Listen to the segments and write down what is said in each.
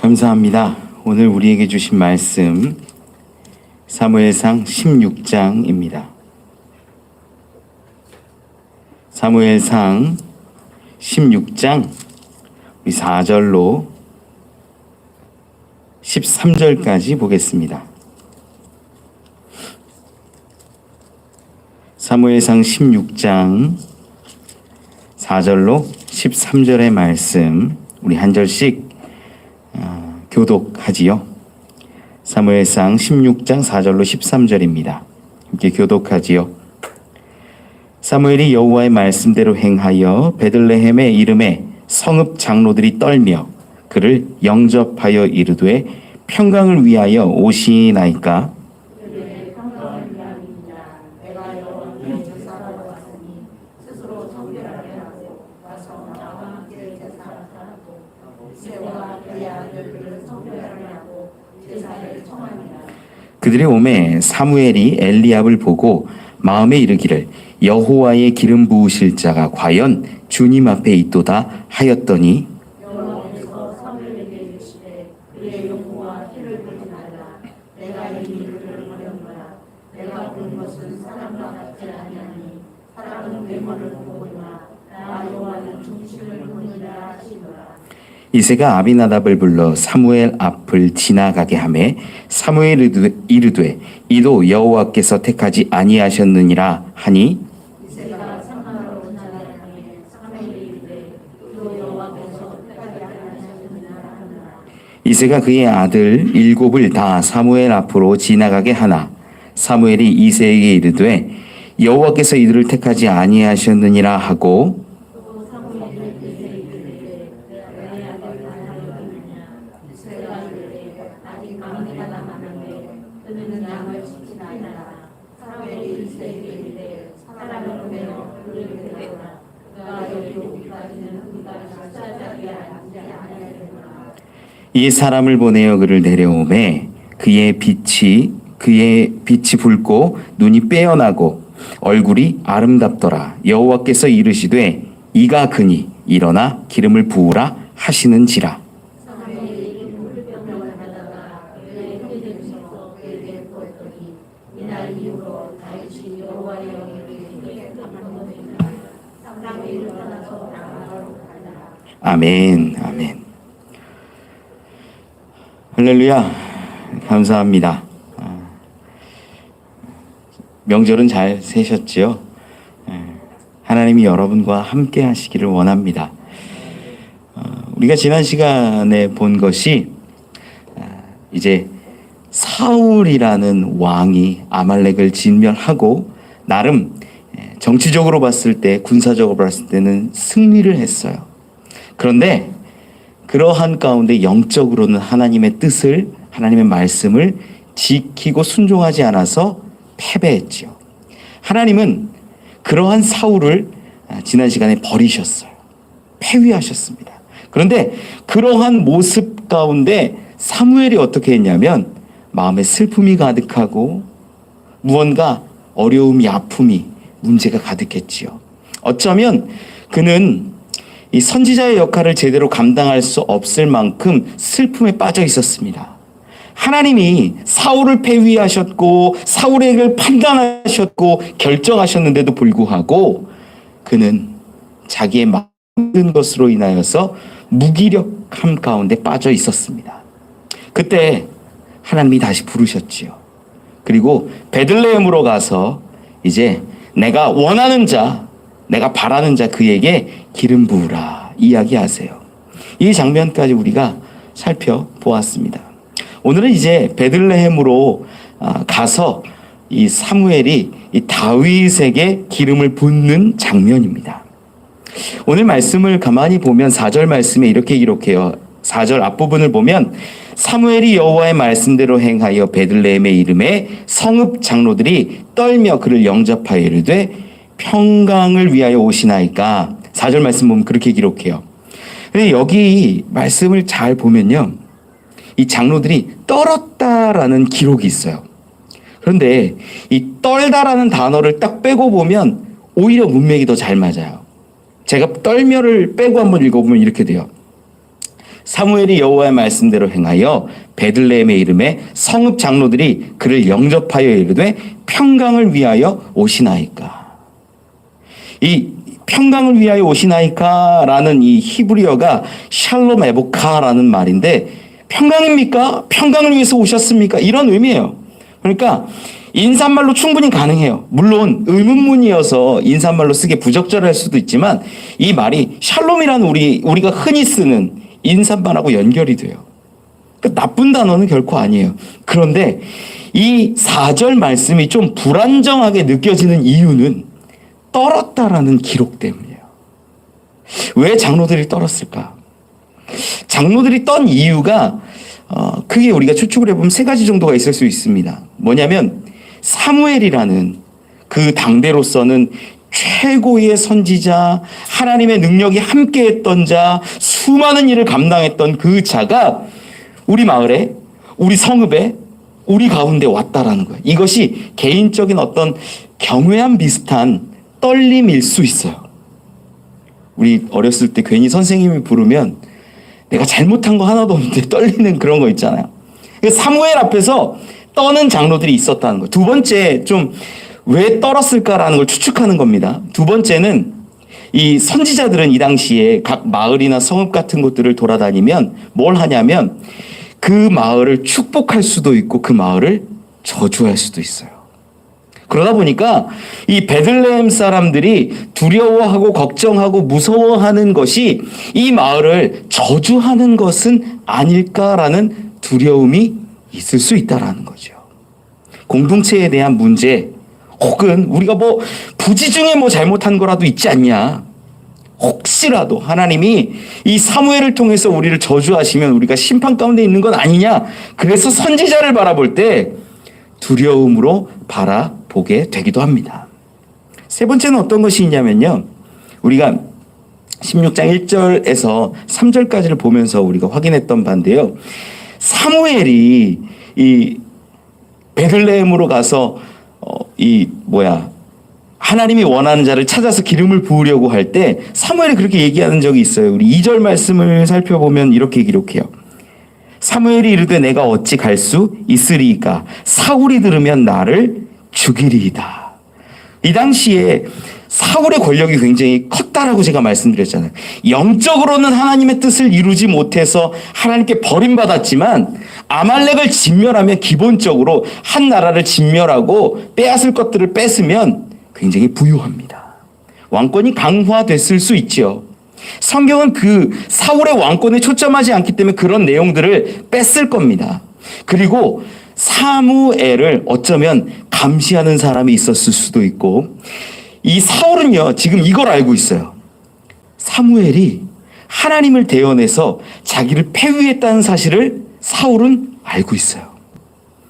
감사합니다. 오늘 우리에게 주신 말씀 사무엘상 16장입니다. 사무엘상 16장 우리 4절로 13절까지 보겠습니다. 사무엘상 16장 4절로 13절의 말씀 우리 한 절씩 교독하지요. 사무엘상 16장 4절로 13절입니다. 함께 교독하지요. 사무엘이 여호와의 말씀대로 행하여 베들레헴의 이름에 성읍 장로들이 떨며 그를 영접하여 이르되 평강을 위하여 오시나이까. 그들이 오매 사무엘이 엘리압을 보고 마음에 이르기를 여호와의 기름 부으실 자가 과연 주님 앞에 있도다 하였더니 여호와께서 사무엘에게 이르시되 그의 영과 피를 보지 말라. 내가 이미 그를 버렸노라. 내가 본 것은 사람과 같지 아니하니 사람은 외모를 보거니와 나 여호와는 중심을 보느니라 하시노라. 이새가 아비나답을 불러 사무엘 앞을 지나가게 하매 사무엘이 이르되 이도 여호와께서 택하지 아니하셨느니라 하니 이새가 상하로 지나가게 하매 사무엘이 이르되 이도 여호와께서 택하지 아니하셨느니라 하니라. 이새가 그의 아들 7을 다 사무엘 앞으로 지나가게 하나 사무엘이 이새에게 이르되 여호와께서 이들을 택하지 아니하셨느니라 하고 이 사람을 보내어 그를 데려오매 그의 빛이 붉고 눈이 빼어나고 얼굴이 아름답더라. 여호와께서 이르시되 이가 그니 일어나 기름을 부으라 하시는지라. 아멘, 아멘. 할렐루야, 감사합니다. 명절은 잘 새셨지요? 하나님이 여러분과 함께 하시기를 원합니다. 우리가 지난 시간에 본 것이 이제 사울이라는 왕이 아말렉을 진멸하고 나름 정치적으로 봤을 때, 군사적으로 봤을 때는 승리를 했어요. 그런데 그러한 가운데 영적으로는 하나님의 뜻을, 하나님의 말씀을 지키고 순종하지 않아서 패배했지요. 하나님은 그러한 사울을 지난 시간에 버리셨어요. 폐위하셨습니다. 그런데 그러한 모습 가운데 사무엘이 어떻게 했냐면 마음에 슬픔이 가득하고 무언가 어려움이, 아픔이, 문제가 가득했지요. 어쩌면 그는 이 선지자의 역할을 제대로 감당할 수 없을 만큼 슬픔에 빠져 있었습니다. 하나님이 사울을 폐위하셨고 사울에게 판단하셨고 결정하셨는데도 불구하고 그는 자기의 모든 것으로 인하여서 무기력함 가운데 빠져 있었습니다. 그때 하나님이 다시 부르셨지요. 그리고 베들레헴으로 가서 이제 내가 원하는 자, 내가 바라는 자 그에게 기름 부으라 이야기하세요. 이 장면까지 우리가 살펴보았습니다. 오늘은 이제 베들레헴으로 가서 이 사무엘이 이 다윗에게 기름을 붓는 장면입니다. 오늘 말씀을 가만히 보면 4절 말씀에 이렇게 기록해요. 4절 앞부분을 보면 사무엘이 여호와의 말씀대로 행하여 베들레헴의 이름에 성읍 장로들이 떨며 그를 영접하여 이르되 평강을 위하여 오시나이까. 4절 말씀 보면 그렇게 기록해요. 근데 여기 말씀을 잘 보면요, 이 장로들이 떨었다라는 기록이 있어요. 그런데 이 떨다라는 단어를 딱 빼고 보면 오히려 문맥이 더 잘 맞아요. 제가 떨며를 빼고 한번 읽어보면 이렇게 돼요. 사무엘이 여호와의 말씀대로 행하여 베들레헴의 이름에 성읍 장로들이 그를 영접하여 이르되 평강을 위하여 오시나이까. 이 평강을 위하여 오시나이까라는 이 히브리어가 샬롬 에보카라는 말인데, 평강입니까? 평강을 위해서 오셨습니까? 이런 의미예요. 그러니까 인사말로 충분히 가능해요. 물론 의문문이어서 인사말로 쓰기 부적절할 수도 있지만 이 말이 샬롬이라는 우리가 흔히 쓰는 인사말하고 연결이 돼요. 그러니까 나쁜 단어는 결코 아니에요. 그런데 이 4절 말씀이 좀 불안정하게 느껴지는 이유는 떨었다라는 기록 때문이에요. 왜 장로들이 떨었을까? 장로들이 떤 이유가 크게 우리가 추측을 해보면 3가지 정도가 있을 수 있습니다. 뭐냐면 사무엘이라는 그 당대로서는 최고의 선지자, 하나님의 능력이 함께했던 자, 수많은 일을 감당했던 그 자가 우리 마을에, 우리 성읍에, 우리 가운데 왔다라는 거예요. 이것이 개인적인 어떤 경외함 비슷한 떨림일 수 있어요. 우리 어렸을 때 괜히 선생님이 부르면 내가 잘못한 거 하나도 없는데 떨리는 그런 거 있잖아요. 사무엘 앞에서 떠는 장로들이 있었다는 거예요. 두 번째, 좀 왜 떨었을까라는 걸 추측하는 겁니다. 두 번째는 이 선지자들은 이 당시에 각 마을이나 성읍 같은 곳들을 돌아다니면 뭘 하냐면 그 마을을 축복할 수도 있고 그 마을을 저주할 수도 있어요. 그러다 보니까 이 베들레헴 사람들이 두려워하고 걱정하고 무서워하는 것이 이 마을을 저주하는 것은 아닐까라는 두려움이 있을 수 있다라는 거죠. 공동체에 대한 문제, 혹은 우리가 부지 중에 잘못한 거라도 있지 않냐. 혹시라도 하나님이 이 사무엘을 통해서 우리를 저주하시면 우리가 심판 가운데 있는 건 아니냐. 그래서 선지자를 바라볼 때 두려움으로 바라보게 되기도 합니다. 세 번째는 어떤 것이 있냐면요. 우리가 16장 1절에서 3절까지를 보면서 우리가 확인했던 바인데요. 사무엘이 이 베들레헴으로 가서 하나님이 원하는 자를 찾아서 기름을 부으려고 할 때 사무엘이 그렇게 얘기하는 적이 있어요. 우리 2절 말씀을 살펴보면 이렇게 기록해요. 사무엘이 이르되 내가 어찌 갈 수 있으리이까? 사울이 들으면 나를 죽이리이다. 이 당시에 사울의 권력이 굉장히 컸다라고 제가 말씀드렸잖아요. 영적으로는 하나님의 뜻을 이루지 못해서 하나님께 버림받았지만 아말렉을 진멸하면 기본적으로 한 나라를 진멸하고 빼앗을 것들을 뺏으면 굉장히 부유합니다. 왕권이 강화됐을 수 있죠. 성경은 그 사울의 왕권에 초점하지 않기 때문에 그런 내용들을 뺐을 겁니다. 그리고 사무엘을 어쩌면 감시하는 사람이 있었을 수도 있고, 이 사울은요 지금 이걸 알고 있어요. 사무엘이 하나님을 대언해서 자기를 폐위했다는 사실을 사울은 알고 있어요.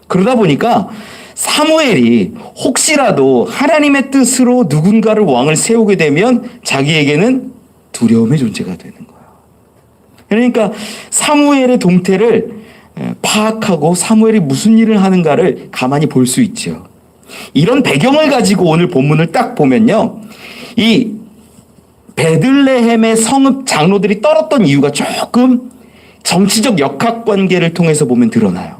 그러다 보니까 사무엘이 혹시라도 하나님의 뜻으로 누군가를 왕을 세우게 되면 자기에게는 두려움의 존재가 되는 거예요. 그러니까 사무엘의 동태를 파악하고 사무엘이 무슨 일을 하는가를 가만히 볼 수 있죠. 이런 배경을 가지고 오늘 본문을 딱 보면요, 이 베들레헴의 성읍 장로들이 떨었던 이유가 조금 정치적 역학관계를 통해서 보면 드러나요.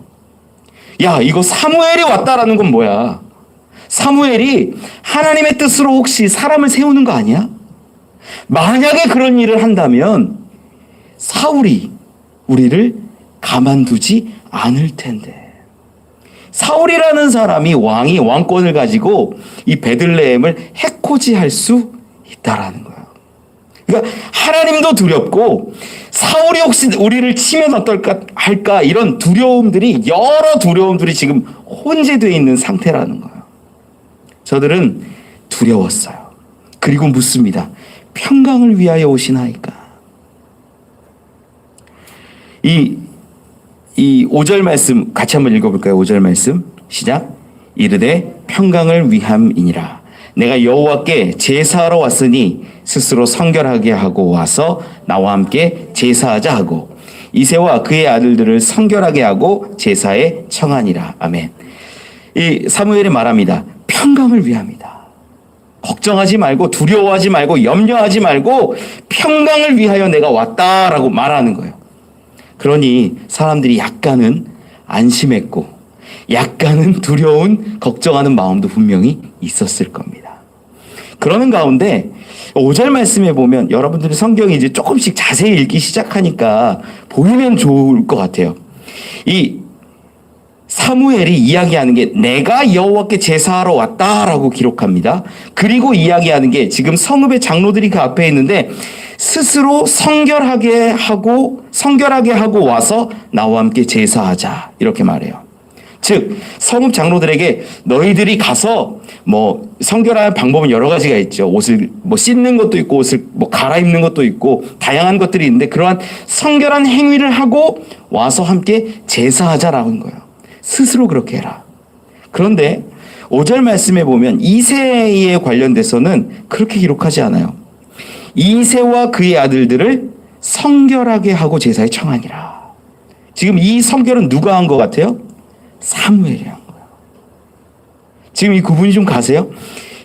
야, 이거 사무엘이 왔다라는 건 뭐야? 사무엘이 하나님의 뜻으로 혹시 사람을 세우는 거 아니야? 만약에 그런 일을 한다면 사울이 우리를 가만두지 않을 텐데. 사울이라는 사람이 왕권을 가지고 이 베들레헴을 해코지할 수 있다라는 거예요. 그러니까 하나님도 두렵고 사울이 혹시 우리를 치면 어떨까 할까, 이런 두려움들이, 여러 두려움들이 지금 혼재되어 있는 상태라는 거예요. 저들은 두려웠어요. 그리고 묻습니다. 평강을 위하여 오시나이까? 이 5절 말씀 같이 한번 읽어볼까요? 5절 말씀 시작. 이르되 평강을 위함이니라. 내가 여호와께 제사하러 왔으니 스스로 성결하게 하고 와서 나와 함께 제사하자 하고 이새와 그의 아들들을 성결하게 하고 제사에 청하니라. 아멘. 이 사무엘이 말합니다. 평강을 위함이다. 걱정하지 말고 두려워하지 말고 염려하지 말고 평강을 위하여 내가 왔다라고 말하는 거예요. 그러니 사람들이 약간은 안심했고 약간은 두려운 걱정하는 마음도 분명히 있었을 겁니다. 그러는 가운데 5절 말씀에 보면 여러분들이 성경이 이제 조금씩 자세히 읽기 시작하니까 보이면 좋을 것 같아요. 이 사무엘이 이야기하는 게 내가 여호와께 제사하러 왔다라고 기록합니다. 그리고 이야기하는 게 지금 성읍의 장로들이 그 앞에 있는데 스스로 성결하게 하고 와서 나와 함께 제사하자 이렇게 말해요. 즉 성읍 장로들에게 너희들이 가서 뭐 성결한 방법은 여러 가지가 있죠. 옷을 뭐 씻는 것도 있고 옷을 뭐 갈아입는 것도 있고 다양한 것들이 있는데 그러한 성결한 행위를 하고 와서 함께 제사하자라는 거예요. 스스로 그렇게 해라. 그런데 5절 말씀에 보면 이새에 관련돼서는 그렇게 기록하지 않아요. 이새와 그의 아들들을 성결하게 하고 제사에 청하니라. 지금 이 성결은 누가 한 것 같아요? 사무엘이 한 거예요. 지금 이 구분이 좀 가세요?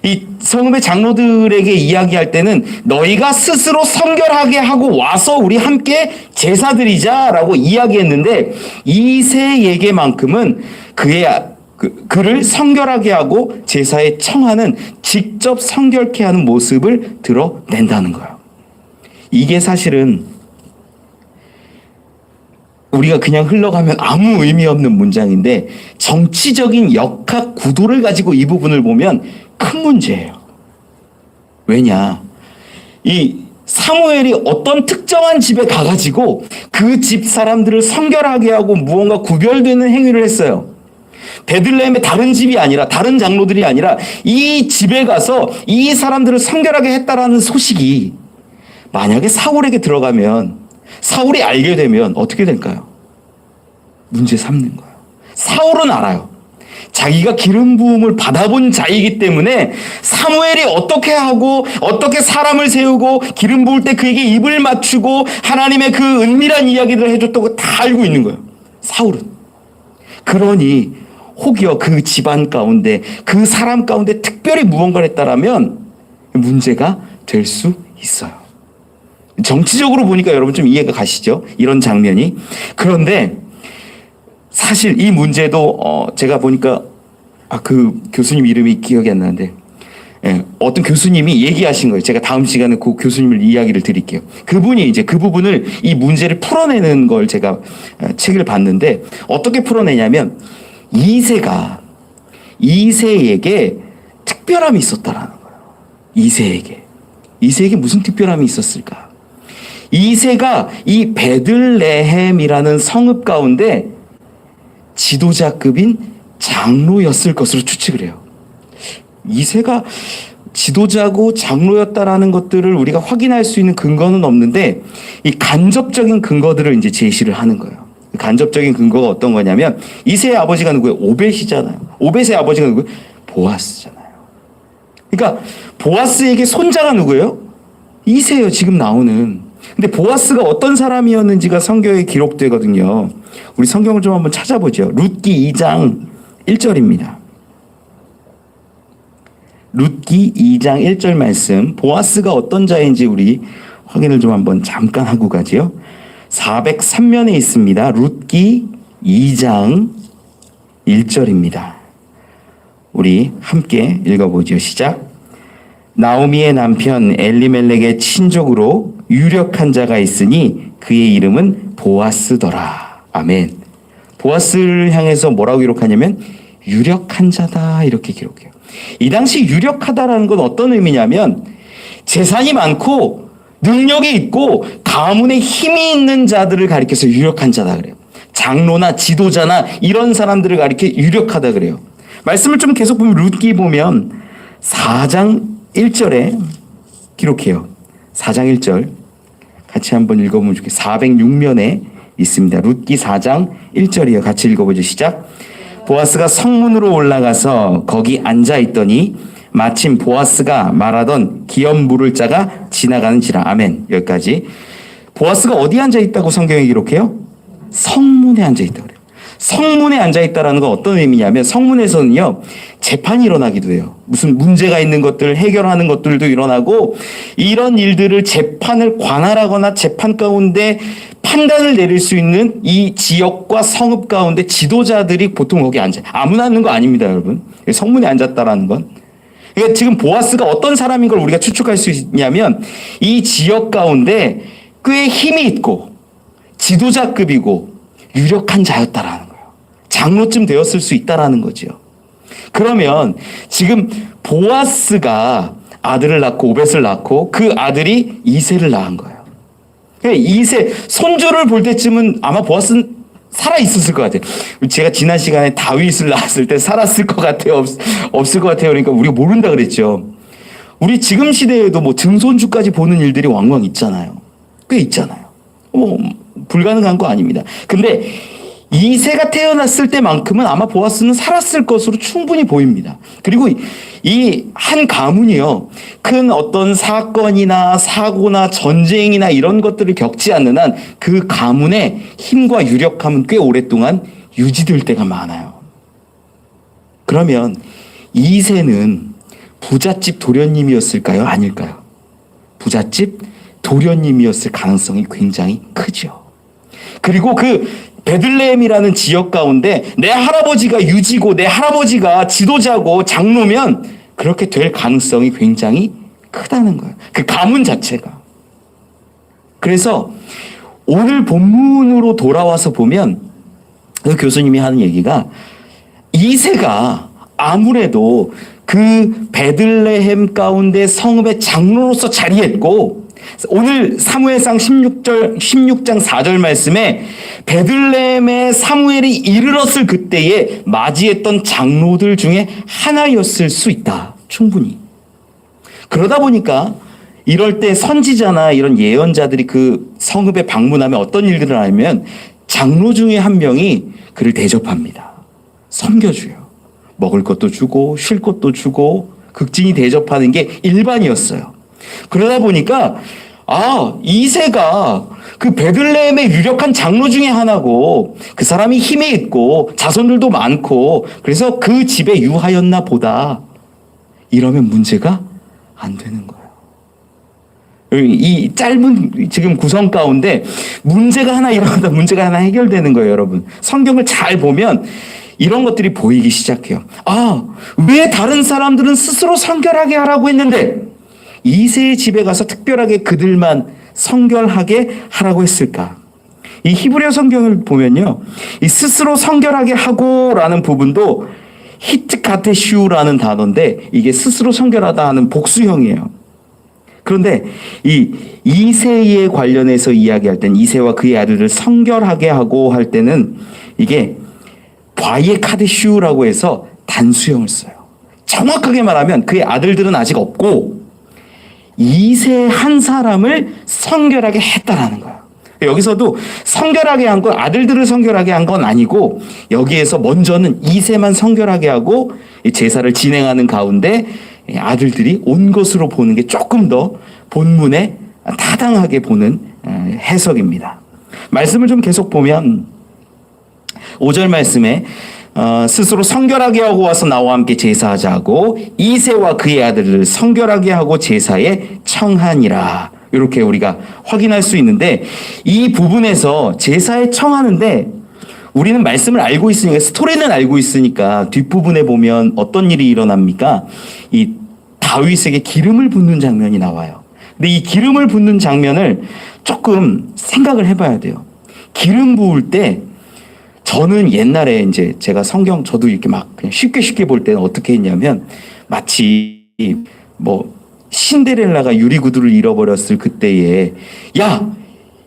이 성읍의 장로들에게 이야기할 때는 너희가 스스로 성결하게 하고 와서 우리 함께 제사 드리자라고 이야기했는데 이새에게만큼은 그를 성결하게 하고 제사에 청하는 직접 성결케 하는 모습을 드러낸다는 거예요. 이게 사실은 우리가 그냥 흘러가면 아무 의미 없는 문장인데 정치적인 역학 구도를 가지고 이 부분을 보면 큰 문제예요. 왜냐? 이 사무엘이 어떤 특정한 집에 가가지고 그 집 사람들을 성결하게 하고 무언가 구별되는 행위를 했어요. 베들레헴의 다른 집이 아니라 다른 장로들이 아니라 이 집에 가서 이 사람들을 성결하게 했다라는 소식이 만약에 사울에게 들어가면 사울이 알게 되면 어떻게 될까요? 문제 삼는 거예요. 사울은 알아요. 자기가 기름 부음을 받아본 자이기 때문에 사무엘이 어떻게 하고 어떻게 사람을 세우고 기름 부을 때 그에게 입을 맞추고 하나님의 그 은밀한 이야기를 해줬다고 다 알고 있는 거예요. 사울은. 그러니 혹여 그 집안 가운데 그 사람 가운데 특별히 무언가를 했다라면 문제가 될 수 있어요. 정치적으로 보니까 여러분 좀 이해가 가시죠? 이런 장면이. 그런데 사실 이 문제도 제가 보니까 그 교수님 이름이 기억이 안 나는데 어떤 교수님이 얘기하신 거예요. 제가 다음 시간에 그 교수님을 이야기를 드릴게요. 그분이 이제 그 부분을 이 문제를 풀어내는 걸 제가 책을 봤는데 어떻게 풀어내냐면 이새에게 특별함이 있었다라는 거예요. 이새에게 무슨 특별함이 있었을까? 이새가 이 베들레헴이라는 성읍 가운데 지도자급인 장로였을 것으로 추측을 해요. 이새가 지도자고 장로였다라는 것들을 우리가 확인할 수 있는 근거는 없는데 이 간접적인 근거들을 이제 제시를 하는 거예요. 간접적인 근거가 어떤 거냐면 이새의 아버지가 누구예요? 오벳이잖아요. 오벳의 아버지가 누구예요? 보아스잖아요. 그러니까 보아스에게 손자가 누구예요? 이새예요. 지금 나오는. 근데 보아스가 어떤 사람이었는지가 성경에 기록되거든요. 우리 성경을 좀 한번 찾아보죠. 룻기 2장 1절입니다. 룻기 2장 1절 말씀. 보아스가 어떤 자인지 우리 확인을 좀 한번 잠깐 하고 가지요. 403면에 있습니다. 룻기 2장 1절입니다. 우리 함께 읽어보죠. 시작. 나오미의 남편 엘리멜렉의 친족으로 유력한 자가 있으니 그의 이름은 보아스더라. 아멘. 보아스를 향해서 뭐라고 기록하냐면 유력한 자다 이렇게 기록해요. 이 당시 유력하다라는 건 어떤 의미냐면 재산이 많고 능력이 있고 가문에 힘이 있는 자들을 가리켜서 유력한 자다 그래요. 장로나 지도자나 이런 사람들을 가리켜 유력하다 그래요. 말씀을 좀 계속 보면 룻기 보면 4장 1절에 기록해요. 4장 1절 같이 한번 읽어보면 좋겠어요. 406면에 있습니다. 룻기 4장 1절이에요. 같이 읽어보죠. 시작. 보아스가 성문으로 올라가서 거기 앉아있더니 마침 보아스가 말하던 기업 물을 자가 지나가는지라. 아멘. 여기까지. 보아스가 어디 앉아있다고 성경에 기록해요? 성문에 앉아있다고 그래요. 성문에 앉아있다라는 건 어떤 의미냐면 성문에서는요 재판이 일어나기도 해요. 무슨 문제가 있는 것들 해결하는 것들도 일어나고 이런 일들을 재판을 관할하거나 재판 가운데 판단을 내릴 수 있는 이 지역과 성읍 가운데 지도자들이 보통 거기 앉아요. 아무나 앉는 거 아닙니다, 여러분. 성문에 앉았다라는 건. 그러니까 지금 보아스가 어떤 사람인 걸 우리가 추측할 수 있냐면 이 지역 가운데 꽤 힘이 있고 지도자급이고 유력한 자였다라는 거예요. 장로쯤 되었을 수 있다라는 거죠. 그러면 지금 보아스가 아들을 낳고 오벳을 낳고 그 아들이 이새를 낳은 거예요. 이새 손주를 볼 때쯤은 아마 보아스는 살아 있었을 것 같아요. 제가 지난 시간에 다윗을 낳았을 때 살았을 것 같아요, 없을 것 같아요. 그러니까 우리가 모른다 그랬죠. 우리 지금 시대에도 뭐 증손주까지 보는 일들이 왕왕 있잖아요. 꽤 있잖아요. 뭐 불가능한 거 아닙니다. 근데 이새가 태어났을 때만큼은 아마 보아스는 살았을 것으로 충분히 보입니다. 그리고 이 한 가문이요, 큰 어떤 사건이나 사고나 전쟁이나 이런 것들을 겪지 않는 한 그 가문의 힘과 유력함은 꽤 오랫동안 유지될 때가 많아요. 그러면 이새는 부잣집 도련님이었을까요? 아닐까요? 부잣집 도련님이었을 가능성이 굉장히 크죠. 그리고 그 베들레헴이라는 지역 가운데 내 할아버지가 유지고 내 할아버지가 지도자고 장로면 그렇게 될 가능성이 굉장히 크다는 거예요. 그 가문 자체가. 그래서 오늘 본문으로 돌아와서 보면 그 교수님이 하는 얘기가 이새가 아무래도 그 베들레헴 가운데 성읍의 장로로서 자리했고 오늘 사무엘상 16장 4절 말씀에 베들레헴에 사무엘이 이르렀을 그때에 맞이했던 장로들 중에 하나였을 수 있다. 충분히. 그러다 보니까 이럴 때 선지자나 이런 예언자들이 그 성읍에 방문하면 어떤 일들을 하면 장로 중에 한 명이 그를 대접합니다. 섬겨줘요. 먹을 것도 주고 쉴 것도 주고 극진히 대접하는 게 일반이었어요. 그러다 보니까 이새가 그 베들레헴의 유력한 장로 중에 하나고 그 사람이 힘이 있고 자손들도 많고 그래서 그 집에 유하였나 보다. 이러면 문제가 안 되는 거예요. 이 짧은 지금 구성 가운데 문제가 하나 일어나다 문제가 하나 해결되는 거예요, 여러분. 성경을 잘 보면 이런 것들이 보이기 시작해요. 왜 다른 사람들은 스스로 성결하게 하라고 했는데 이새의 집에 가서 특별하게 그들만 성결하게 하라고 했을까? 이 히브리어 성경을 보면요, 이 스스로 성결하게 하고라는 부분도 히트카테슈라는 단어인데 이게 스스로 성결하다 하는 복수형이에요. 그런데 이 이새에 관련해서 이야기할 때는 이새와 그의 아들을 성결하게 하고 할 때는 이게 바이에카데슈라고 해서 단수형을 써요. 정확하게 말하면 그의 아들들은 아직 없고 이새 한 사람을 성결하게 했다라는 거예요. 여기서도 성결하게 한 건 아들들을 성결하게 한 건 아니고 여기에서 먼저는 이새만 성결하게 하고 제사를 진행하는 가운데 아들들이 온 것으로 보는 게 조금 더 본문에 타당하게 보는 해석입니다. 말씀을 좀 계속 보면 5절 말씀에 스스로 성결하게 하고 와서 나와 함께 제사하자고 이새와 그의 아들을 성결하게 하고 제사에 청하니라. 이렇게 우리가 확인할 수 있는데 이 부분에서 제사에 청하는데 우리는 말씀을 알고 있으니까 스토리는 알고 있으니까 뒷부분에 보면 어떤 일이 일어납니까? 이 다윗에게 기름을 붓는 장면이 나와요. 근데 이 기름을 붓는 장면을 조금 생각을 해봐야 돼요. 기름 부을 때 저는 옛날에 이제 제가 성경 저도 이렇게 막 그냥 쉽게 볼 때는 어떻게 했냐면 마치 뭐 신데렐라가 유리구두를 잃어버렸을 그때에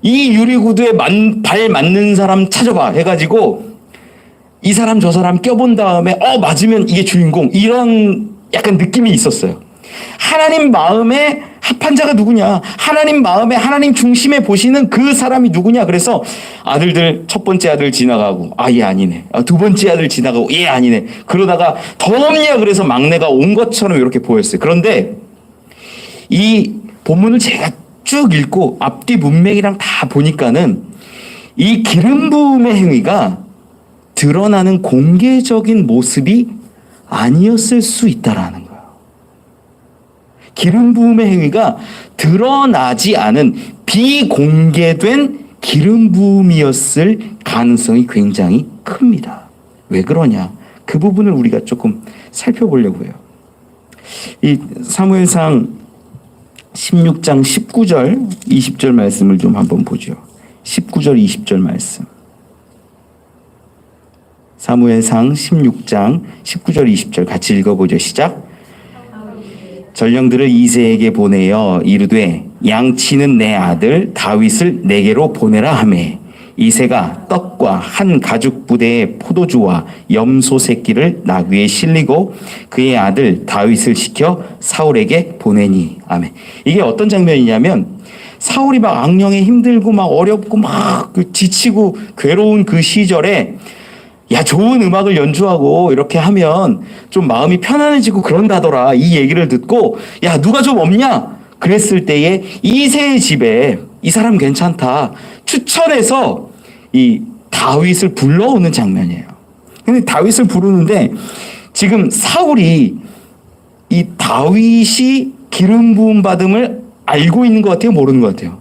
이 유리구두에 발 맞는 사람 찾아봐 해가지고 이 사람 저 사람 껴본 다음에 맞으면 이게 주인공 이런 약간 느낌이 있었어요. 하나님 마음에 합한 자가 누구냐? 하나님 마음에 하나님 중심에 보시는 그 사람이 누구냐? 그래서 아들들 첫 번째 아들 지나가고 얘 아니네. 두 번째 아들 지나가고 얘 아니네. 그러다가 더 없냐? 그래서 막내가 온 것처럼 이렇게 보였어요. 그런데 이 본문을 제가 쭉 읽고 앞뒤 문맥이랑 다 보니까는 이 기름 부음의 행위가 드러나는 공개적인 모습이 아니었을 수 있다라는 거예요. 기름 부음의 행위가 드러나지 않은 비공개된 기름 부음이었을 가능성이 굉장히 큽니다. 왜 그러냐? 그 부분을 우리가 조금 살펴보려고 해요. 이 사무엘상 16장 19절, 20절 말씀을 좀 한번 보죠. 19절, 20절 말씀. 사무엘상 16장 19절, 20절 같이 읽어보죠. 시작. 전령들을 이새에게 보내어 이르되 양치는 내 아들 다윗을 내게로 보내라 하매 이새가 떡과 한 가죽 부대의 포도주와 염소 새끼를 나귀에 실리고 그의 아들 다윗을 시켜 사울에게 보내니. 아멘. 이게 어떤 장면이냐면 사울이 막 악령에 힘들고 막 어렵고 막 지치고 괴로운 그 시절에 야, 좋은 음악을 연주하고 이렇게 하면 좀 마음이 편안해지고 그런다더라. 이 얘기를 듣고 야, 누가 좀 없냐? 그랬을 때에 이새의 집에 이 사람 괜찮다 추천해서 이 다윗을 불러오는 장면이에요. 근데 다윗을 부르는데 지금 사울이 이 다윗이 기름 부음 받음을 알고 있는 것 같아요? 모르는 것 같아요?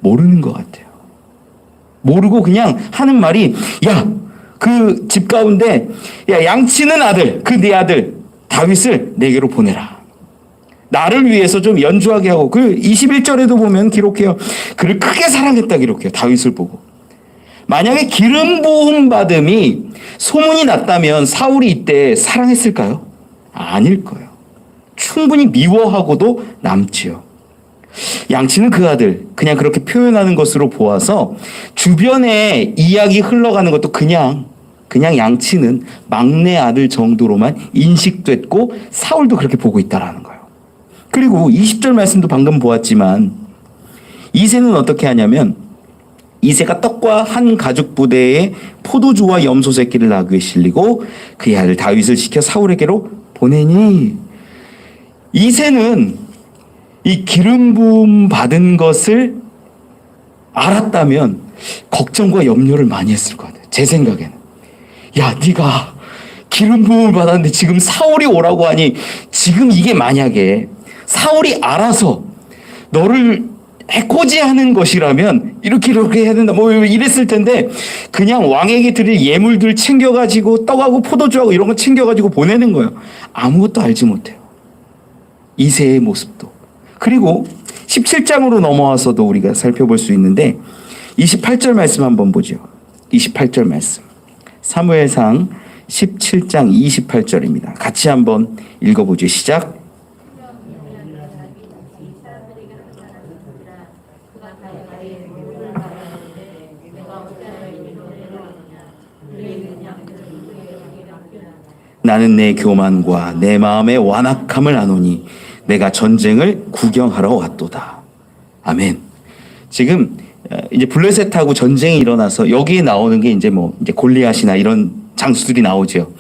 모르는 것 같아요. 모르고 그냥 하는 말이 야, 그 집 가운데 야, 양치는 아들, 그 네 아들 다윗을 내게로 보내라. 나를 위해서 좀 연주하게 하고. 그 21절에도 보면 기록해요. 그를 크게 사랑했다 기록해요. 다윗을 보고. 만약에 기름 부음 받음이 소문이 났다면 사울이 이때 사랑했을까요? 아닐 거예요. 충분히 미워하고도 남지요. 양치는 그 아들, 그냥 그렇게 표현하는 것으로 보아서 주변에 이야기 흘러가는 것도 그냥 양치는 막내 아들 정도로만 인식됐고 사울도 그렇게 보고 있다라는 거예요. 그리고 20절 말씀도 방금 보았지만 이새는 어떻게 하냐면 이새가 떡과 한 가죽 부대에 포도주와 염소 새끼를 나귀에 실리고 그의 아들 다윗을 시켜 사울에게로 보내니. 이새는 이 기름 부음 받은 것을 알았다면 걱정과 염려를 많이 했을 것 같아요. 제 생각에는. 야, 네가 기름 부음을 받았는데 지금 사울이 오라고 하니 지금 이게 만약에 사울이 알아서 너를 해코지하는 것이라면 이렇게 해야 된다 뭐 이랬을 텐데 그냥 왕에게 드릴 예물들 챙겨가지고 떡하고 포도주하고 이런 거 챙겨가지고 보내는 거예요. 아무것도 알지 못해요. 이새의 모습도. 그리고 17장으로 넘어와서도 우리가 살펴볼 수 있는데 28절 말씀 한번 보죠. 28절 말씀. 사무엘상 17장 28절입니다. 같이 한번 읽어보죠. 시작. 나는 내 교만과 내 마음의 완악함을 아노니 내가 전쟁을 구경하러 왔도다. 아멘. 지금 이제 블레셋하고 전쟁이 일어나서 여기에 나오는 게 이제 골리앗이나 이런 장수들이 나오죠.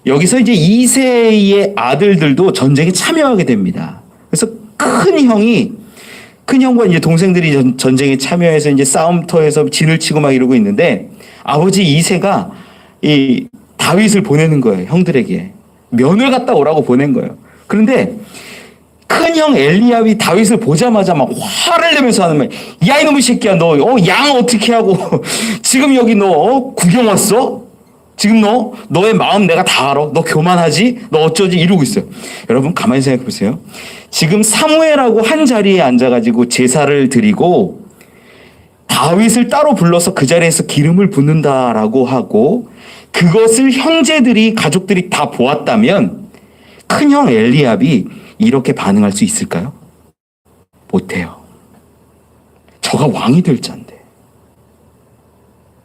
여기서 이제 이새의 아들들도 전쟁에 참여하게 됩니다. 그래서 큰 형과 이제 동생들이 전쟁에 참여해서 이제 싸움터에서 진을 치고 막 이러고 있는데 아버지 이새가 이 다윗을 보내는 거예요. 형들에게. 면을 갖다 오라고 보낸 거예요. 그런데 큰형 엘리압이 다윗을 보자마자 막 화를 내면서 하는 말. 야, 이놈의 새끼야, 너, 양 어떻게 하고, 지금 여기 너, 구경 왔어? 지금 너의 마음 내가 다 알아. 너 교만하지? 너 어쩌지? 이러고 있어요. 여러분, 가만히 생각해 보세요. 지금 사무엘하고 한 자리에 앉아가지고 제사를 드리고, 다윗을 따로 불러서 그 자리에서 기름을 붓는다라고 하고, 그것을 형제들이, 가족들이 다 보았다면, 큰형 엘리압이 이렇게 반응할 수 있을까요? 못해요. 저가 왕이 될 자인데.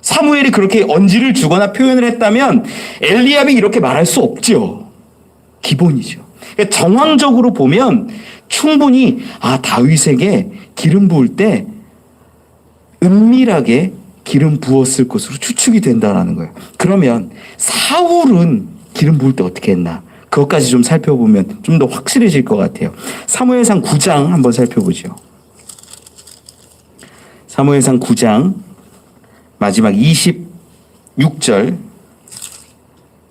사무엘이 그렇게 언지를 주거나 표현을 했다면 엘리압이 이렇게 말할 수 없죠. 기본이죠. 그러니까 정황적으로 보면 충분히 다윗에게 기름 부을 때 은밀하게 기름 부었을 것으로 추측이 된다는 거예요. 그러면 사울은 기름 부을 때 어떻게 했나? 그것까지 좀 살펴보면 좀 더 확실해질 것 같아요. 사무엘상 9장 한번 살펴보죠. 사무엘상 9장 마지막 26절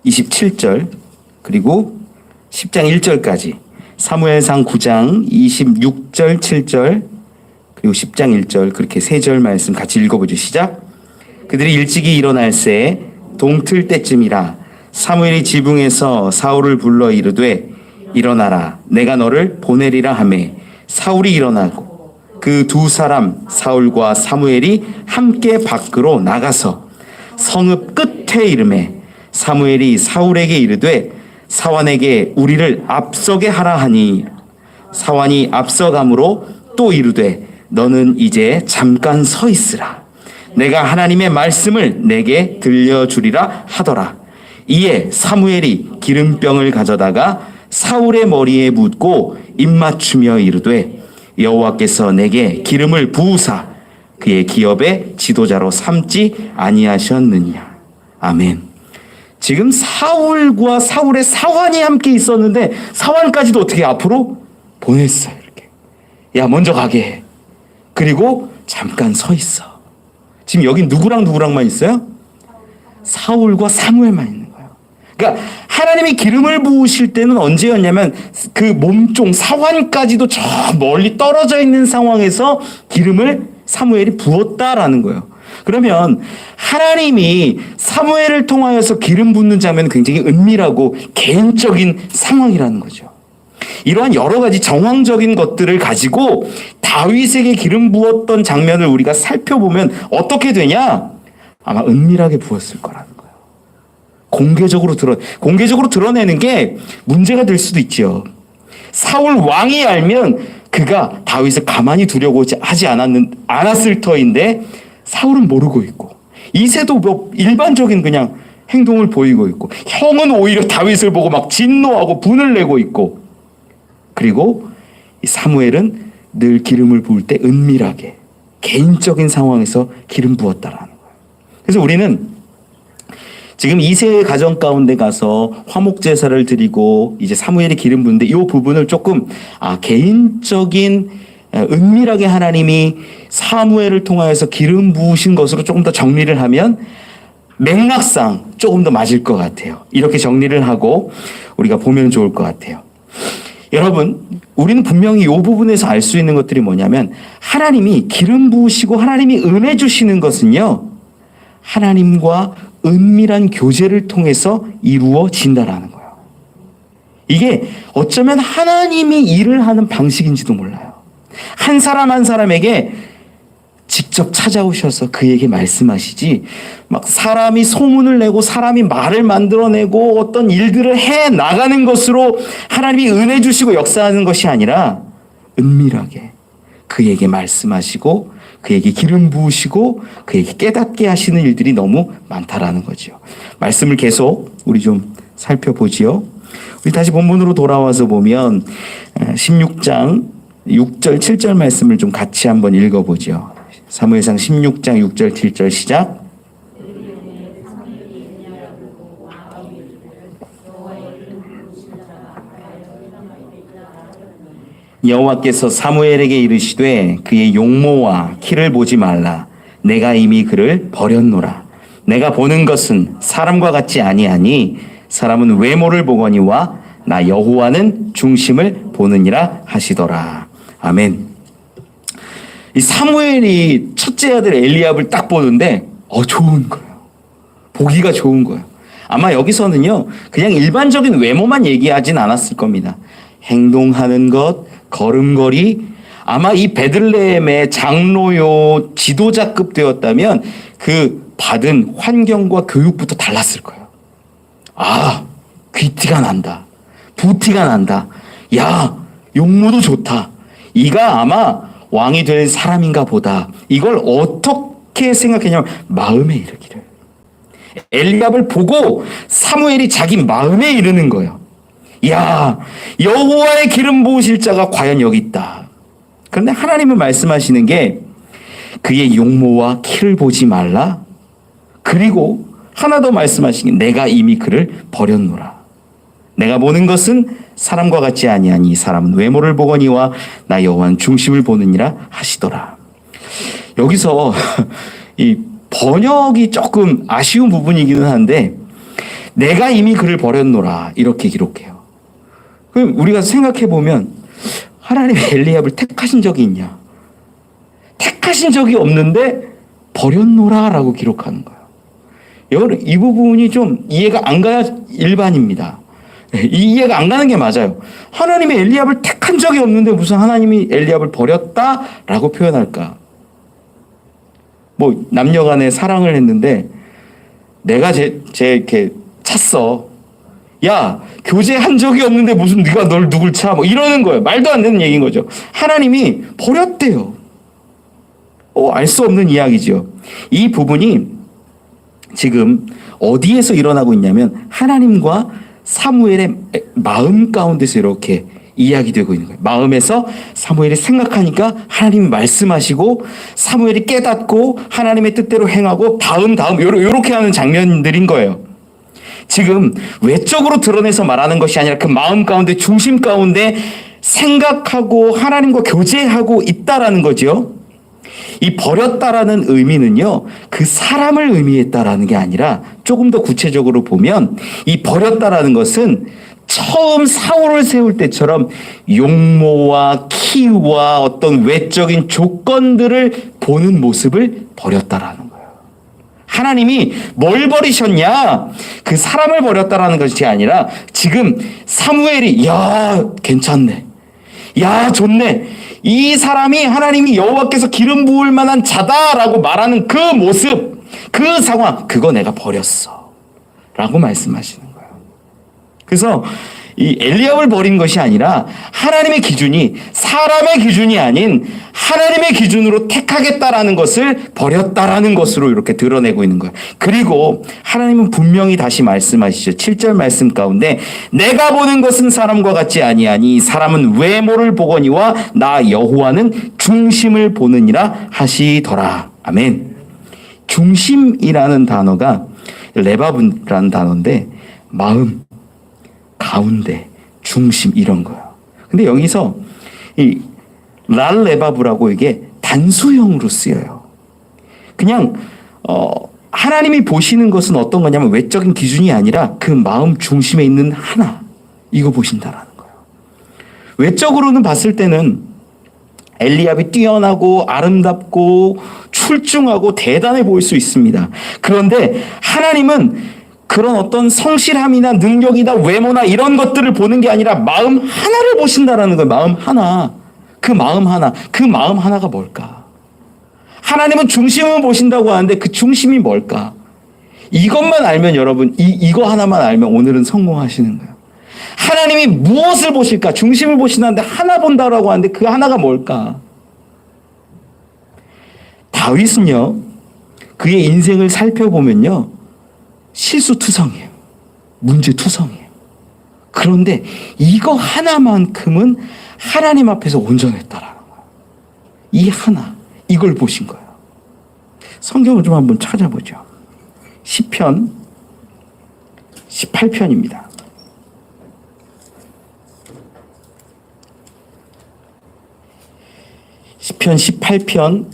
27절 그리고 10장 1절까지, 사무엘상 9장 26절 7절 그리고 10장 1절, 그렇게 세 절 말씀 같이 읽어보죠. 시작. 그들이 일찍이 일어날새 동틀 때쯤이라 사무엘이 지붕에서 사울을 불러 이르되 일어나라, 내가 너를 보내리라 하매 사울이 일어나고 그 두 사람 사울과 사무엘이 함께 밖으로 나가서 성읍 끝에 이르매 사무엘이 사울에게 이르되 사환에게 우리를 앞서게 하라 하니 사환이 앞서감으로 또 이르되 너는 이제 잠깐 서 있으라, 내가 하나님의 말씀을 내게 들려주리라 하더라. 이에 사무엘이 기름병을 가져다가 사울의 머리에 묻고 입맞추며 이르되 여호와께서 내게 기름을 부으사 그의 기업의 지도자로 삼지 아니하셨느냐. 아멘. 지금 사울과 사울의 사환이 함께 있었는데 사환까지도 어떻게 앞으로 보냈어요. 이렇게. 야, 먼저 가게 해. 그리고 잠깐 서 있어. 지금 여기 누구랑만 있어요? 사울과 사무엘만 있는 거예요. 그러니까 하나님이 기름을 부으실 때는 언제였냐면 그 몸종 사환까지도 저 멀리 떨어져 있는 상황에서 기름을 사무엘이 부었다라는 거예요. 그러면 하나님이 사무엘을 통하여서 기름 붓는 장면은 굉장히 은밀하고 개인적인 상황이라는 거죠. 이러한 여러 가지 정황적인 것들을 가지고 다윗에게 기름 부었던 장면을 우리가 살펴보면 어떻게 되냐? 아마 은밀하게 부었을 거라는 거예요. 공개적으로 드러내는 게 문제가 될 수도 있죠. 사울 왕이 알면 그가 다윗을 가만히 두려고 하지 않았을 터인데 사울은 모르고 있고 이새도 뭐 일반적인 그냥 행동을 보이고 있고 형은 오히려 다윗을 보고 막 진노하고 분을 내고 있고, 그리고 사무엘은 늘 기름을 부을 때 은밀하게 개인적인 상황에서 기름 부었다라는 거예요. 그래서 우리는 지금 이새의 가정 가운데 가서 화목 제사를 드리고 이제 사무엘이 기름 부는데 이 부분을 조금 개인적인 은밀하게 하나님이 사무엘을 통하여서 기름 부으신 것으로 조금 더 정리를 하면 맥락상 조금 더 맞을 것 같아요. 이렇게 정리를 하고 우리가 보면 좋을 것 같아요. 여러분, 우리는 분명히 이 부분에서 알 수 있는 것들이 뭐냐면 하나님이 기름 부으시고 하나님이 은혜 주시는 것은요, 하나님과 은밀한 교제를 통해서 이루어진다라는 거예요. 이게 어쩌면 하나님이 일을 하는 방식인지도 몰라요. 한 사람 한 사람에게 직접 찾아오셔서 그에게 말씀하시지, 막 사람이 소문을 내고 사람이 말을 만들어내고 어떤 일들을 해 나가는 것으로 하나님이 은혜 주시고 역사하는 것이 아니라 은밀하게 그에게 말씀하시고 그에게 기름 부으시고 그에게 깨닫게 하시는 일들이 너무 많다라는 거죠. 말씀을 계속 우리 좀 살펴보지요. 우리 다시 본문으로 돌아와서 보면 16장 6절 7절 말씀을 좀 같이 한번 읽어보죠. 사무엘상 16장 6절 7절 시작. 여호와께서 사무엘에게 이르시되 그의 용모와 키를 보지 말라, 내가 이미 그를 버렸노라. 내가 보는 것은 사람과 같지 아니하니 사람은 외모를 보거니와 나 여호와는 중심을 보느니라 하시더라. 아멘. 이 사무엘이 첫째 아들 엘리압을 딱 보는데 좋은 거예요. 보기가 좋은 거예요. 아마 여기서는요 그냥 일반적인 외모만 얘기하진 않았을 겁니다. 행동하는 것, 걸음걸이, 아마 이 베들레헴의 장로요 지도자급 되었다면 그 받은 환경과 교육부터 달랐을 거예요. 귀티가 난다, 부티가 난다, 야 용모도 좋다, 이가 아마 왕이 될 사람인가 보다. 이걸 어떻게 생각했냐면 마음에 이르기를. 엘리압을 보고 사무엘이 자기 마음에 이르는 거예요. 야, 여호와의 기름 부으실 자가 과연 여기 있다. 그런데 하나님은 말씀하시는 게 그의 용모와 키를 보지 말라. 그리고 하나 더 말씀하시는 게 내가 이미 그를 버렸노라. 내가 보는 것은 사람과 같지 아니하니 사람은 외모를 보거니와 나 여호와는 중심을 보느니라 하시더라. 여기서 이 번역이 조금 아쉬운 부분이기는 한데 내가 이미 그를 버렸노라 이렇게 기록해요. 그럼 우리가 생각해 보면 하나님이 엘리압을 택하신 적이 있냐? 택하신 적이 없는데 버렸노라라고 기록하는 거예요. 여러분 이 부분이 좀 이해가 안 가야 일반입니다. 이해가 안 가는 게 맞아요. 하나님이 엘리압을 택한 적이 없는데 무슨 하나님이 엘리압을 버렸다라고 표현할까? 뭐 남녀간에 사랑을 했는데 내가 쟤 이렇게 찼어. 야, 교제한 적이 없는데 무슨 네가 널 누굴 차? 뭐 이러는 거예요. 말도 안 되는 얘기인 거죠. 하나님이 버렸대요. 알 수 없는 이야기죠. 이 부분이 지금 어디에서 일어나고 있냐면 하나님과 사무엘의 마음 가운데서 이렇게 이야기되고 있는 거예요. 마음에서 사무엘이 생각하니까 하나님이 말씀하시고 사무엘이 깨닫고 하나님의 뜻대로 행하고 다음 요렇게 하는 장면들인 거예요. 지금 외적으로 드러내서 말하는 것이 아니라 그 마음 가운데 중심 가운데 생각하고 하나님과 교제하고 있다라는 거죠. 이 버렸다라는 의미는요, 그 사람을 의미했다라는 게 아니라 조금 더 구체적으로 보면 이 버렸다라는 것은 처음 사울을 세울 때처럼 용모와 키와 어떤 외적인 조건들을 보는 모습을 버렸다라는 거예요. 하나님이 뭘 버리셨냐? 그 사람을 버렸다라는 것이 아니라 지금 사무엘이 야 괜찮네, 야 좋네, 이 사람이 하나님이 여호와께서 기름 부을 만한 자다라고 말하는 그 모습, 그 상황, 그거 내가 버렸어 라고 말씀하시는 거예요. 그래서 이 엘리압을 버린 것이 아니라 하나님의 기준이 사람의 기준이 아닌 하나님의 기준으로 택하겠다라는 것을 버렸다라는 것으로 이렇게 드러내고 있는 거예요. 그리고 하나님은 분명히 다시 말씀하시죠. 7절 말씀 가운데 내가 보는 것은 사람과 같지 아니하니 사람은 외모를 보거니와 나 여호와는 중심을 보느니라 하시더라. 아멘. 중심이라는 단어가 레바브라는 단어인데 마음, 가운데, 중심 이런 거예요. 근데 여기서 이 랄레바브라고 이게 단수형으로 쓰여요. 그냥 하나님이 보시는 것은 어떤 거냐면 외적인 기준이 아니라 그 마음 중심에 있는 하나, 이거 보신다라는 거예요. 외적으로는 봤을 때는 엘리압이 뛰어나고 아름답고 출중하고 대단해 보일 수 있습니다. 그런데 하나님은 그런 어떤 성실함이나 능력이나 외모나 이런 것들을 보는 게 아니라 마음 하나를 보신다라는 거예요. 마음 하나. 그 마음 하나. 그 마음 하나가 뭘까? 하나님은 중심을 보신다고 하는데 그 중심이 뭘까? 이것만 알면 여러분, 이거 하나만 알면 오늘은 성공하시는 거예요. 하나님이 무엇을 보실까? 중심을 보신다는데 하나 본다라고 하는데 그 하나가 뭘까? 다윗은요, 그의 인생을 살펴보면요, 실수투성이에요. 문제투성이에요. 그런데 이거 하나만큼은 하나님 앞에서 온전했다라는 거예요. 이 하나, 이걸 보신 거예요. 성경을 좀 한번 찾아보죠. 시편 18편입니다. 시편 18편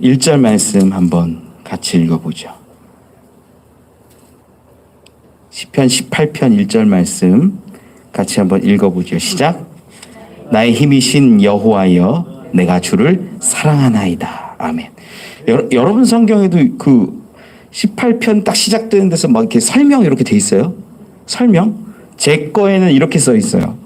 1절 말씀 한번 같이 읽어보죠. 시편 18편 1절 말씀 같이 한번 읽어보죠. 시작. 나의 힘이신 여호와여 내가 주를 사랑하나이다. 아멘. 여러분 성경에도 그 18편 딱 시작되는 데서 막 이렇게 설명 이렇게 돼 있어요. 설명. 제 거에는 이렇게 써 있어요.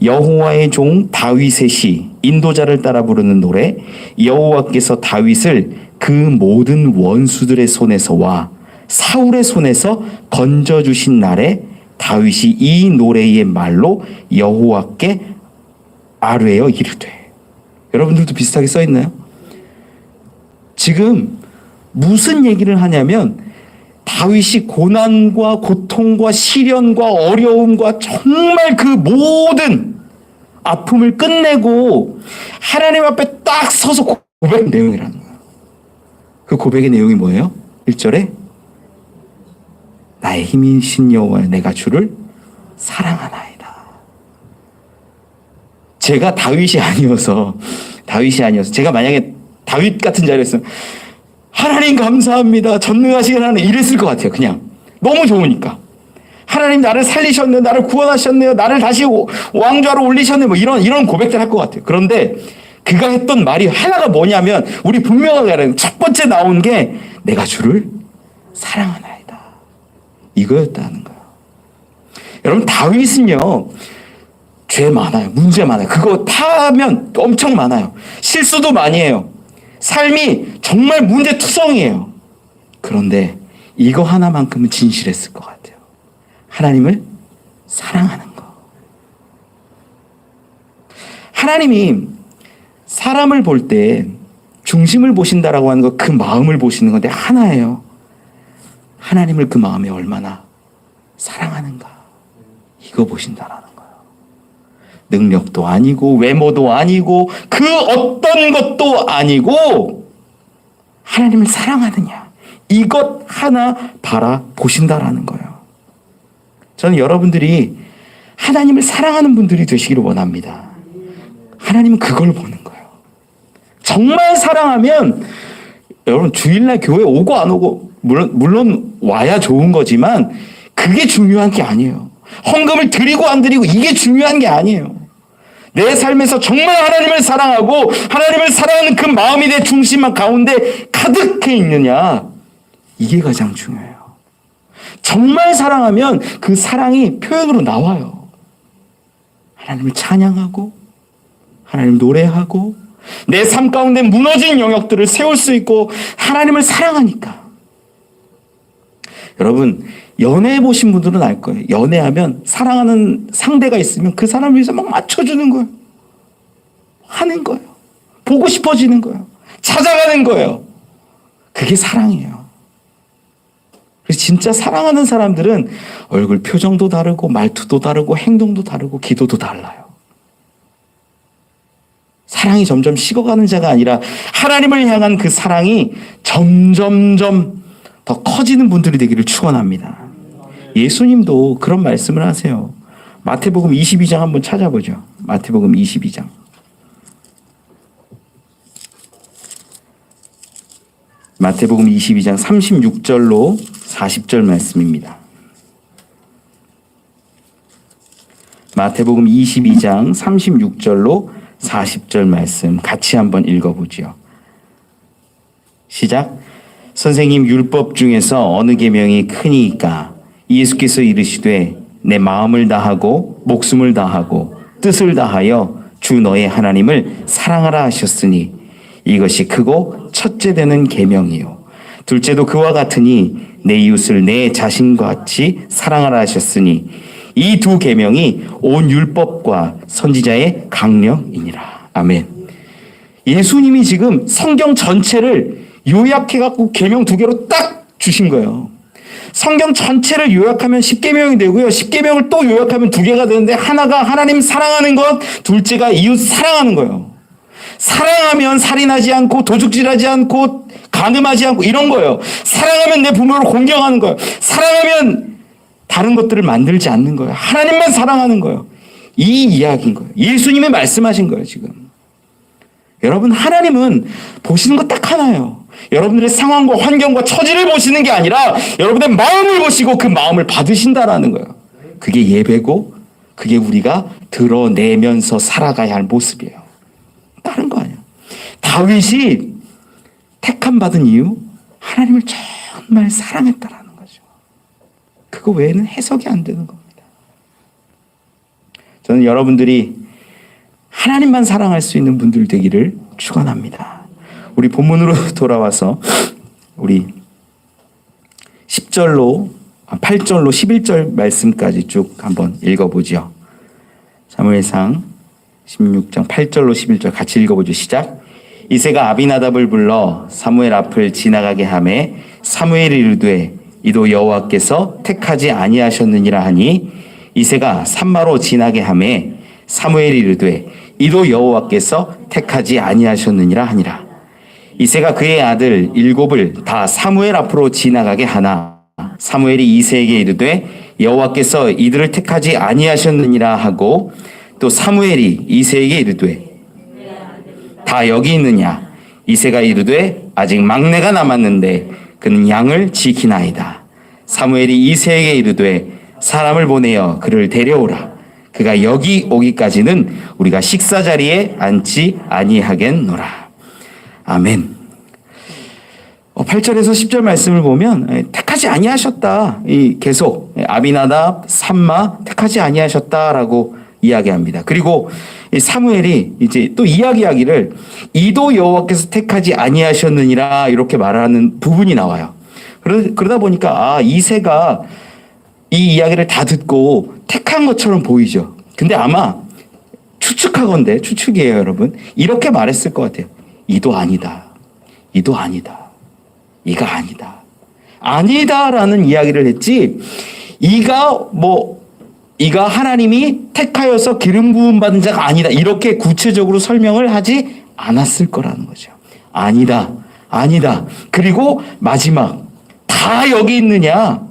여호와의 종 다윗의 시, 인도자를 따라 부르는 노래. 여호와께서 다윗을 그 모든 원수들의 손에서와 사울의 손에서 건져주신 날에 다윗이 이 노래의 말로 여호와께 아뢰어 이르되. 여러분들도 비슷하게 써 있나요? 지금 무슨 얘기를 하냐면 다윗이 고난과 고통과 시련과 어려움과 정말 그 모든 아픔을 끝내고 하나님 앞에 딱 서서 고백 내용이라는 거예요. 그 고백의 내용이 뭐예요? 1절에 나의 힘이신 여호와 내가 주를 사랑하나이다. 제가 다윗이 아니어서 제가 만약에 다윗 같은 자리였으면 하나님 감사합니다. 전능하신 하나님 이랬을 것 같아요. 그냥 너무 좋으니까. 하나님 나를 살리셨네요. 나를 구원하셨네요. 나를 다시 왕좌로 올리셨네요. 뭐 이런 고백들 할 것 같아요. 그런데 그가 했던 말이 하나가 뭐냐면 우리 분명하게 알아요. 첫 번째 나온 게 내가 주를 사랑하나이다. 이거였다는 거예요. 여러분 다윗은요. 죄 많아요. 문제 많아요. 그거 파면 엄청 많아요. 실수도 많이 해요. 삶이 정말 문제투성이에요. 그런데 이거 하나만큼은 진실했을 것 같아요. 하나님을 사랑하는 거. 하나님이 사람을 볼 때 중심을 보신다라고 하는 거 그 마음을 보시는 건데 하나예요. 하나님을 그 마음에 얼마나 사랑하는가. 이거 보신다라는 거예요. 능력도 아니고 외모도 아니고 그 어떤 것도 아니고 하나님을 사랑하느냐. 이것 하나 바라보신다라는 거예요. 저는 여러분들이 하나님을 사랑하는 분들이 되시기를 원합니다. 하나님은 그걸 보는 거예요. 정말 사랑하면 여러분 주일날 교회 오고 안 오고 물론 와야 좋은 거지만 그게 중요한 게 아니에요. 헌금을 드리고 안 드리고 이게 중요한 게 아니에요. 내 삶에서 정말 하나님을 사랑하고 하나님을 사랑하는 그 마음이 내 중심 가운데 가득해 있느냐. 이게 가장 중요해요. 정말 사랑하면 그 사랑이 표현으로 나와요. 하나님을 찬양하고 하나님 노래하고 내 삶 가운데 무너진 영역들을 세울 수 있고 하나님을 사랑하니까. 여러분 연애해 보신 분들은 알 거예요. 연애하면 사랑하는 상대가 있으면 그 사람을 위해서 막 맞춰주는 거예요. 하는 거예요. 보고 싶어지는 거예요. 찾아가는 거예요. 그게 사랑이에요. 그래서 진짜 사랑하는 사람들은 얼굴 표정도 다르고 말투도 다르고 행동도 다르고 기도도 달라요. 사랑이 점점 식어가는 자가 아니라 하나님을 향한 그 사랑이 점점점 더 커지는 분들이 되기를 축원합니다. 예수님도 그런 말씀을 하세요. 마태복음 22장 한번 찾아보죠. 마태복음 22장. 마태복음 22장 36절로 40절 말씀입니다. 마태복음 22장 36절로 40절 말씀 같이 한번 읽어보죠. 시작. 선생님 율법 중에서 어느 계명이 크니까? 예수께서 이르시되 내 마음을 다하고 목숨을 다하고 뜻을 다하여 주 너의 하나님을 사랑하라 하셨으니 이것이 크고 첫째 되는 계명이요 둘째도 그와 같으니 내 이웃을 내 자신과 같이 사랑하라 하셨으니 이 두 계명이 온 율법과 선지자의 강령이니라. 아멘. 예수님이 지금 성경 전체를 요약해갖고 계명 두 개로 딱 주신 거예요. 성경 전체를 요약하면 10계명이 되고요. 10계명을 또 요약하면 두 개가 되는데 하나가 하나님 사랑하는 것, 둘째가 이웃 사랑하는 거예요. 사랑하면 살인하지 않고 도둑질하지 않고 간음하지 않고 이런 거예요. 사랑하면 내 부모를 공경하는 거예요. 사랑하면 다른 것들을 만들지 않는 거예요. 하나님만 사랑하는 거예요. 이 이야기인 거예요. 예수님이 말씀하신 거예요, 지금. 여러분, 하나님은 보시는 거 딱 하나예요. 여러분들의 상황과 환경과 처지를 보시는 게 아니라 여러분의 마음을 보시고 그 마음을 받으신다라는 거예요. 그게 예배고 그게 우리가 드러내면서 살아가야 할 모습이에요. 다른 거 아니에요. 다윗이 택함 받은 이유 하나님을 정말 사랑했다라는 거죠. 그거 외에는 해석이 안 되는 겁니다. 저는 여러분들이 하나님만 사랑할 수 있는 분들 되기를 축원합니다. 우리 본문으로 돌아와서 우리 8절로 11절 말씀까지 쭉 한번 읽어보죠. 사무엘상 16장 8절로 11절 같이 읽어보죠. 시작. 이새가 아비나답을 불러 사무엘 앞을 지나가게 하매 사무엘이 이르되 이도 여호와께서 택하지 아니하셨느니라 하니 이새가 산마로 지나게 하매 사무엘이 이르되 이도 여호와께서 택하지 아니하셨느니라 하니라. 이새가 그의 아들 7을 다 사무엘 앞으로 지나가게 하나 사무엘이 이새에게 이르되 여호와께서 이들을 택하지 아니하셨느니라 하고 또 사무엘이 이새에게 이르되 다 여기 있느냐. 이새가 이르되 아직 막내가 남았는데 그는 양을 지키나이다. 사무엘이 이새에게 이르되 사람을 보내어 그를 데려오라. 그가 여기 오기까지는 우리가 식사 자리에 앉지 아니하겠노라. 아멘. 8절에서 10절 말씀을 보면 택하지 아니하셨다. 계속 아비나답, 삼마 택하지 아니하셨다라고 이야기합니다. 그리고 사무엘이 이제 또 이야기하기를 이도 여호와께서 택하지 아니하셨느니라 이렇게 말하는 부분이 나와요. 그러다 보니까 이새가 이 이야기를 다 듣고 택한 것처럼 보이죠. 근데 아마 추측하건대, 추측이에요, 여러분. 이렇게 말했을 것 같아요. 이도 아니다. 이도 아니다. 이가 아니다. 아니다라는 이야기를 했지, 이가 하나님이 택하여서 기름 부음 받은 자가 아니다. 이렇게 구체적으로 설명을 하지 않았을 거라는 거죠. 아니다. 아니다. 그리고 마지막, 다 여기 있느냐?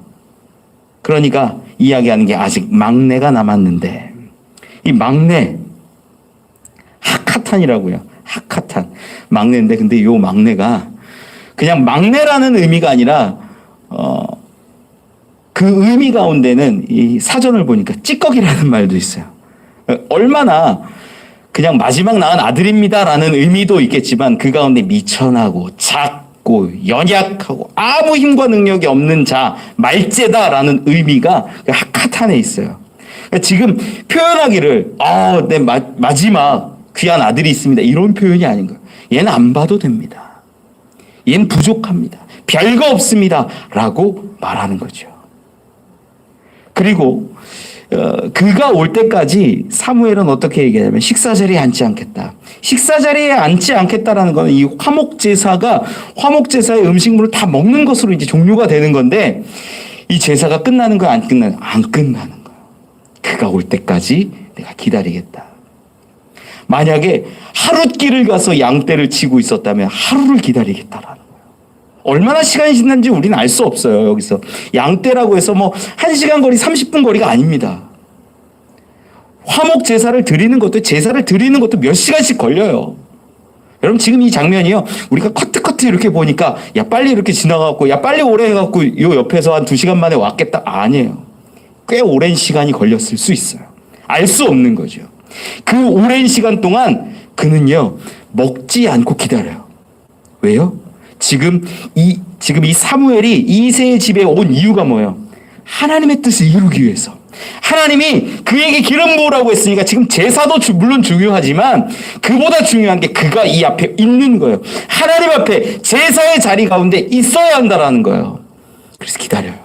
그러니까 이야기하는 게 아직 막내가 남았는데, 이 막내, 하카탄이라고요. 하카탄. 막내인데, 근데 이 막내가 그냥 막내라는 의미가 아니라, 그 의미 가운데는 이 사전을 보니까 찌꺼기라는 말도 있어요. 얼마나 그냥 마지막 낳은 아들입니다라는 의미도 있겠지만 그 가운데 미천하고 작고 연약하고 아무 힘과 능력이 없는 자, 말제다라는 의미가 하카탄에 있어요. 그러니까 지금 표현하기를 내 마지막 귀한 아들이 있습니다. 이런 표현이 아닌 거예요. 얘는 안 봐도 됩니다. 얘는 부족합니다. 별거 없습니다. 라고 말하는 거죠. 그리고 그가 올 때까지 사무엘은 어떻게 얘기하냐면 식사 자리에 앉지 않겠다. 식사 자리에 앉지 않겠다라는 것은 이 화목제사가 화목제사의 음식물을 다 먹는 것으로 이제 종료가 되는 건데, 이 제사가 끝나는 거야, 안 끝나는 거야? 안 끝나는 거야. 그가 올 때까지 내가 기다리겠다. 만약에 하룻길을 가서 양떼를 치고 있었다면 하루를 기다리겠다라는 거예요. 얼마나 시간이 지났는지 우리는 알 수 없어요. 여기서 양떼라고 해서 1시간 거리, 30분 거리가 아닙니다. 화목 제사를 드리는 것도 몇 시간씩 걸려요. 여러분, 지금 이 장면이요, 우리가 커트 이렇게 보니까 야 빨리 이렇게 지나가고 야 빨리 오래 해갖고 요 옆에서 한 2시간 만에 왔겠다. 아니에요. 꽤 오랜 시간이 걸렸을 수 있어요. 알 수 없는 거죠. 그 오랜 시간 동안 그는요 먹지 않고 기다려요. 왜요? 지금 이 사무엘이 이새의 집에 온 이유가 뭐예요? 하나님의 뜻을 이루기 위해서. 하나님이 그에게 기름 부으라고 했으니까 지금 제사도 물론 중요하지만 그보다 중요한 게 그가 이 앞에 있는 거예요. 하나님 앞에 제사의 자리 가운데 있어야 한다라는 거예요. 그래서 기다려요.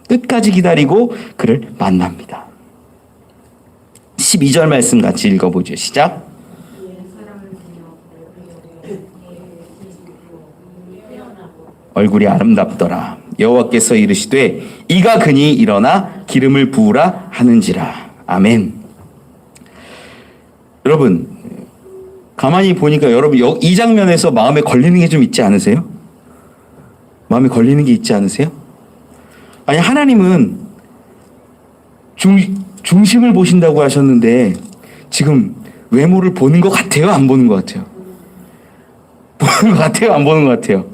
끝까지 기다리고 그를 만납니다. 12절 말씀 같이 읽어보죠. 시작. 얼굴이 아름답더라. 여호와께서 이르시되 이가 그니 일어나 기름을 부으라 하는지라. 아멘. 여러분, 가만히 보니까 여러분 이 장면에서 마음에 걸리는 게 좀 있지 않으세요? 마음에 걸리는 게 있지 않으세요? 아니, 하나님은 중심을 보신다고 하셨는데 지금 외모를 보는 것 같아요? 안 보는 것 같아요? 보는 것 같아요? 안 보는 것 같아요?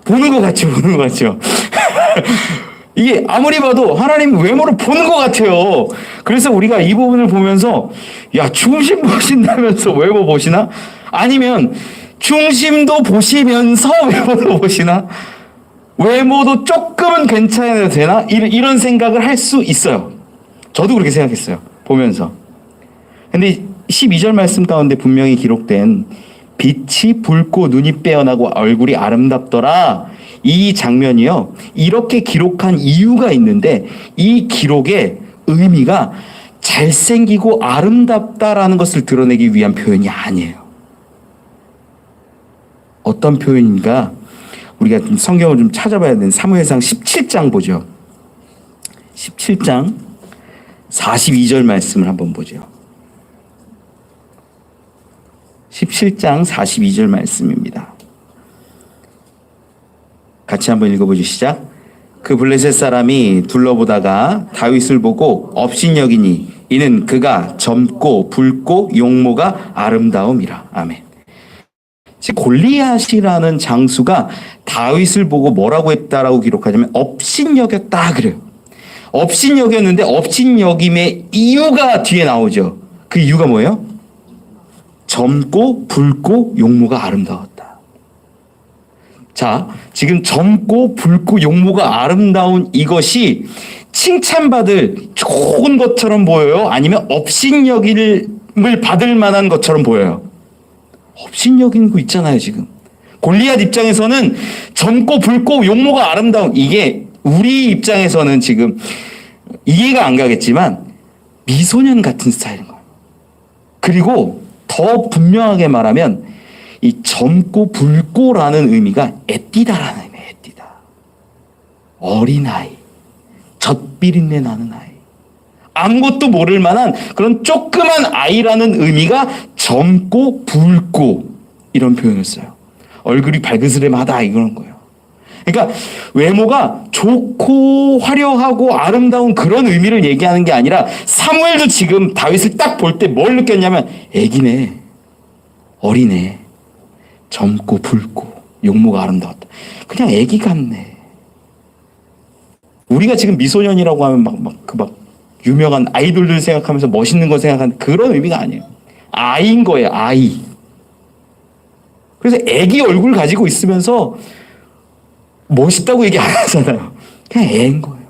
보는 것 같죠? 보는 것 같죠? 이게 아무리 봐도 하나님 외모를 보는 것 같아요. 그래서 우리가 이 부분을 보면서 야, 중심 보신다면서 외모 보시나? 아니면 중심도 보시면서 외모도 보시나? 외모도 조금은 괜찮아야 되나? 이런 생각을 할 수 있어요. 저도 그렇게 생각했어요. 보면서. 근데 12절 말씀 가운데 분명히 기록된 빛이 붉고 눈이 빼어나고 얼굴이 아름답더라. 이 장면이요, 이렇게 기록한 이유가 있는데 이 기록의 의미가 잘생기고 아름답다라는 것을 드러내기 위한 표현이 아니에요. 어떤 표현인가? 우리가 좀 성경을 좀 찾아봐야 되는 사무엘상 17장 보죠. 17장 42절 말씀을 한번 보죠. 17장 42절 말씀입니다. 같이 한번 읽어보죠. 시작. 그 블레셋 사람이 둘러보다가 다윗을 보고 업신여기니 이는 그가 젊고 붉고 용모가 아름다움이라. 아멘. 골리앗이라는 장수가 다윗을 보고 뭐라고 했다라고 기록하자면 업신여겼다 그래요. 업신여겼는데 업신여김의 이유가 뒤에 나오죠. 그 이유가 뭐예요? 젊고 붉고 용모가 아름다웠다. 자, 지금 젊고 붉고 용모가 아름다운 이것이 칭찬받을 좋은 것처럼 보여요? 아니면 업신여김을 받을 만한 것처럼 보여요? 업신여긴 거 있잖아요, 지금. 골리앗 입장에서는 젊고 붉고 용모가 아름다운, 이게 우리 입장에서는 지금 이해가 안 가겠지만 미소년 같은 스타일인 거예요. 그리고 더 분명하게 말하면 이 젊고 붉고라는 의미가 애띠다라는 의미예요. 애띠다. 어린아이, 젖비린내 나는 아이, 아무것도 모를 만한 그런 조그만 아이라는 의미가 젊고 붉고 이런 표현을 써요. 얼굴이 발그스름하다 이런 거예요. 그러니까 외모가 좋고 화려하고 아름다운 그런 의미를 얘기하는 게 아니라 사무엘도 지금 다윗을 딱 볼 때 뭘 느꼈냐면 애기네, 어리네, 젊고 붉고 용모가 아름다웠다. 그냥 애기 같네. 우리가 지금 미소년이라고 하면 막 유명한 아이돌들 생각하면서 멋있는 거 생각하는 그런 의미가 아니에요. 아이인 거예요, 아이. 그래서 애기 얼굴 가지고 있으면서 멋있다고 얘기 안 하잖아요. 그냥 애인 거예요.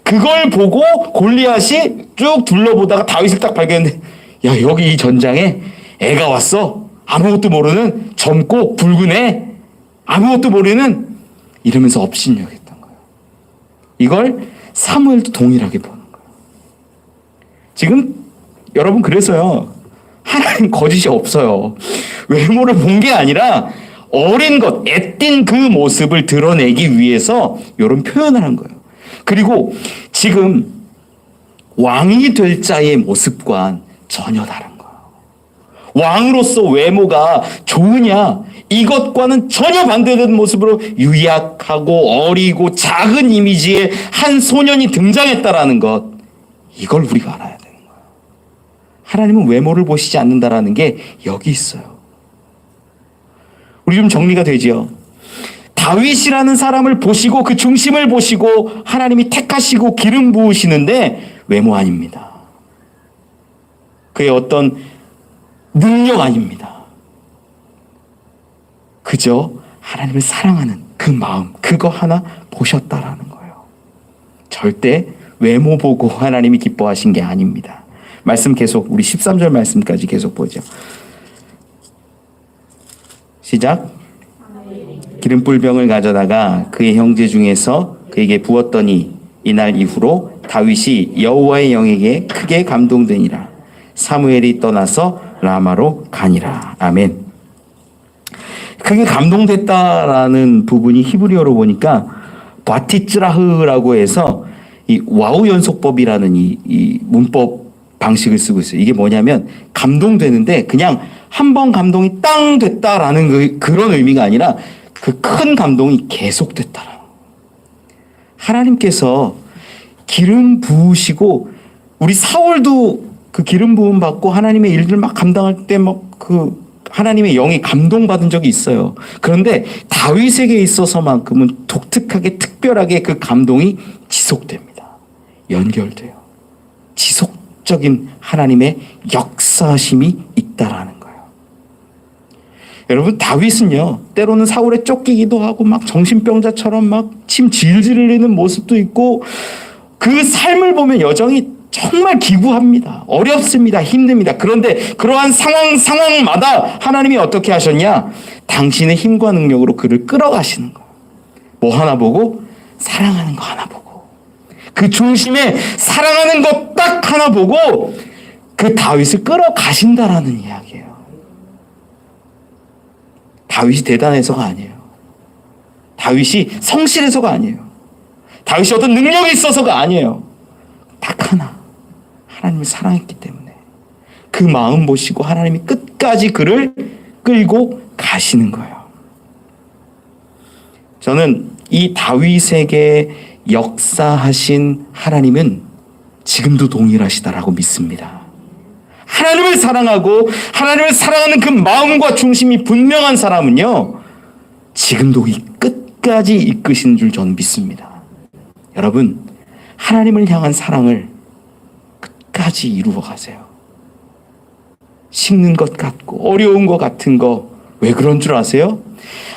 그걸 보고 골리앗이 쭉 둘러보다가 다윗을 딱 발견했는데, 야, 여기 이 전장에 애가 왔어. 아무것도 모르는 젊고 붉은 애, 아무것도 모르는, 이러면서 업신여겼던 거예요. 이걸 사무엘도 동일하게 보는 거예요. 지금 여러분, 그래서요, 하나님 거짓이 없어요. 외모를 본 게 아니라 어린 것, 애띤 그 모습을 드러내기 위해서 이런 표현을 한 거예요. 그리고 지금 왕이 될 자의 모습과는 전혀 다른 거예요. 왕으로서 외모가 좋으냐? 이것과는 전혀 반대되는 모습으로 유약하고 어리고 작은 이미지의 한 소년이 등장했다라는 것, 이걸 우리가 알아야 되는 거예요. 하나님은 외모를 보시지 않는다라는 게 여기 있어요. 우리 좀 정리가 되지요. 다윗이라는 사람을 보시고 그 중심을 보시고 하나님이 택하시고 기름 부으시는데 외모 아닙니다. 그의 어떤 능력 아닙니다. 그저 하나님을 사랑하는 그 마음, 그거 하나 보셨다라는 거예요. 절대 외모 보고 하나님이 기뻐하신 게 아닙니다. 말씀 계속, 우리 13절 말씀까지 계속 보죠. 시작. 기름불병을 가져다가 그의 형제 중에서 그에게 부었더니 이날 이후로 다윗이 여호와의 영에게 크게 감동되니라. 사무엘이 떠나서 라마로 가니라. 아멘. 크게 감동됐다라는 부분이 히브리어로 보니까 바티츠라흐라고 해서 이 와우 연속법이라는 이 문법 방식을 쓰고 있어요. 이게 뭐냐면 감동되는데 그냥 한 번 감동이 땅 됐다라는 그런 의미가 아니라 그 큰 감동이 계속됐다라는. 하나님께서 기름 부으시고, 우리 사울도 그 기름 부음 받고 하나님의 일들 막 감당할 때 막 그 하나님의 영이 감동받은 적이 있어요. 그런데 다윗에게 있어서만큼은 독특하게 특별하게 그 감동이 지속됩니다. 연결돼요. 지속적인 하나님의 역사심이 있다라는 거예요. 여러분, 다윗은요, 때로는 사울에 쫓기기도 하고 막 정신병자처럼 막 침 질질 흘리는 모습도 있고, 그 삶을 보면 여전히 정말 기구합니다. 어렵습니다. 힘듭니다. 그런데 그러한 상황마다 하나님이 어떻게 하셨냐? 당신의 힘과 능력으로 그를 끌어가시는 거예요. 뭐 하나 보고? 사랑하는 거 하나 보고. 그 중심에 사랑하는 것 딱 하나 보고 그 다윗을 끌어가신다라는 이야기예요. 다윗이 대단해서가 아니에요. 다윗이 성실해서가 아니에요. 다윗이 어떤 능력이 있어서가 아니에요. 딱 하나. 하나님을 사랑했기 때문에 그 마음 보시고 하나님이 끝까지 그를 끌고 가시는 거예요. 저는 이 다윗에게 역사하신 하나님은 지금도 동일하시다라고 믿습니다. 하나님을 사랑하고 하나님을 사랑하는 그 마음과 중심이 분명한 사람은요, 지금도 이 끝까지 이끄시는 줄 저는 믿습니다. 여러분, 하나님을 향한 사랑을 끝까지 이루어 가세요. 식는 것 같고 어려운 것 같은 거 왜 그런 줄 아세요?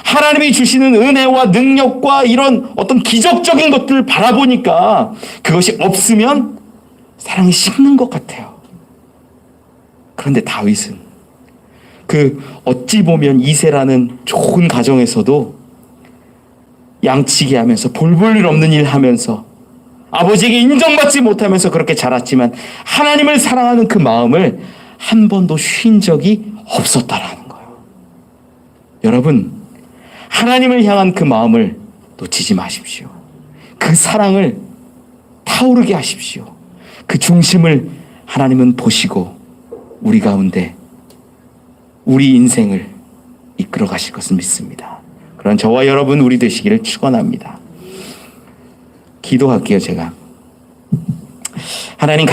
하나님이 주시는 은혜와 능력과 이런 어떤 기적적인 것들을 바라보니까 그것이 없으면 사랑이 식는 것 같아요. 그런데 다윗은 어찌 보면 이새라는 좋은 가정에서도 양치기 하면서 볼 일 없는 일 하면서 아버지에게 인정받지 못하면서 그렇게 자랐지만 하나님을 사랑하는 그 마음을 한 번도 쉰 적이 없었다라는 거예요. 여러분, 하나님을 향한 그 마음을 놓치지 마십시오. 그 사랑을 타오르게 하십시오. 그 중심을 하나님은 보시고 우리 가운데 우리 인생을 이끌어 가실 것을 믿습니다. 그런 저와 여러분 우리 되시기를 축원합니다. 기도할게요. 제가 하나님